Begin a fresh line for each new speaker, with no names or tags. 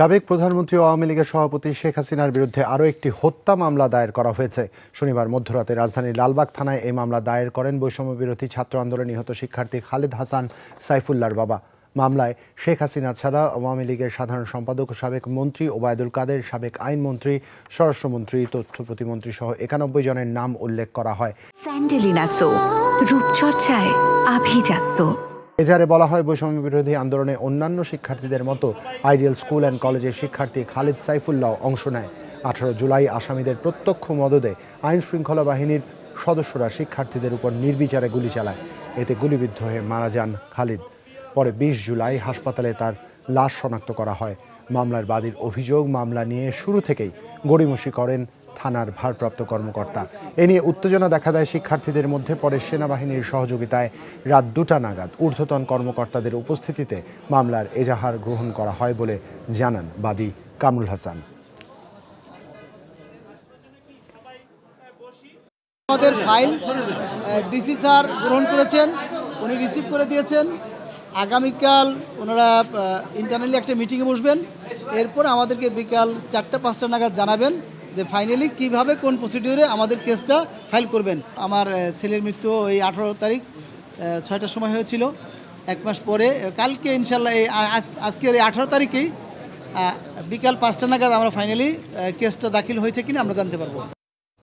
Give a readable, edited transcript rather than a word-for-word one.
সাবেক প্রধানমন্ত্রী ও আওয়ামী লীগের সভাপতি শেখ হাসিনার বিরুদ্ধে আরও একটি হত্যা মামলা দায়ের করা হয়েছে। শনিবার মধ্যরাতে রাজধানীর লালবাগ থানায় এই মামলা দায়ের করেন বৈষম্যবিরোধী ছাত্র আন্দোলনে নিহত শিক্ষার্থী খালেদ হাসান সাইফুল্লাহর বাবা। মামলায় শেখ হাসিনা ছাড়া আওয়ামী লীগের সাধারণ সম্পাদক ও সাবেক মন্ত্রী ওবায়দুল কাদের, সাবেক আইনমন্ত্রী, স্বরাষ্ট্রমন্ত্রী, তথ্য প্রতিমন্ত্রী সহ ৯১ জনের নাম উল্লেখ করা হয়।
স্যান্ডেলিনা সো, রূপচর্চায় আভিজাত্য।
এজাহারে বলা হয়, বৈষম্য বিরোধী আন্দোলনে অন্যান্য শিক্ষার্থীদের মতো আইডিয়াল স্কুল অ্যান্ড কলেজের শিক্ষার্থী খালেদ সাইফুল্লাহ অংশ নেয়। ১৮ জুলাই আসামিদের প্রত্যক্ষ মদদে আইন শৃঙ্খলা বাহিনীর সদস্যরা শিক্ষার্থীদের উপর নির্বিচারে গুলি চালায়। এতে গুলিবিদ্ধ হয়ে মারা যান খালিদ। পরে ২০ জুলাই হাসপাতালে তার লাশ শনাক্ত করা হয়। মামলার বাদীর অভিযোগ, মামলা নিয়ে শুরু থেকেই গড়িমসি করেন থানার ভারপ্রাপ্ত কর্মকর্তা। এ নিয়ে উত্তেজনা দেখা দেয় শিক্ষার্থীদের মধ্যে। পরে সেনাবাহিনীর সহযোগিতায় রাত ২টা নাগাদ ঊর্ধ্বতন কর্মকর্তাদের উপস্থিতিতে মামলার এজাহার গ্রহণ করা হয় বলে জানান বাদী কামরুল হাসান।
আমাদের ফাইল ডিসি স্যার গ্রহণ করেছেন, উনি রিসিভ করে দিয়েছেন। আগামীকাল ওনারা ইন্টারনালি একটা মিটিংয়ে বসবেন। এরপর আমাদেরকে বিকাল ৪টা-৫টা নাগাদ জানাবেন যে ফাইনালি কিভাবে কোন প্রসিডিওরে আমাদের কেসটা ফাইল করবেন। আমার ছেলের মৃত্যু এই ১৮ তারিখ ৬টার সময় হয়েছিল। ১ মাস পরে কালকে ইনশাল্লাহ আজকের এই ১৮ তারিখেই বিকাল ৫টা নাগাদ আমরা ফাইনালি কেসটা দাখিল হয়েছে কিনা আমরা জানতে পারবো।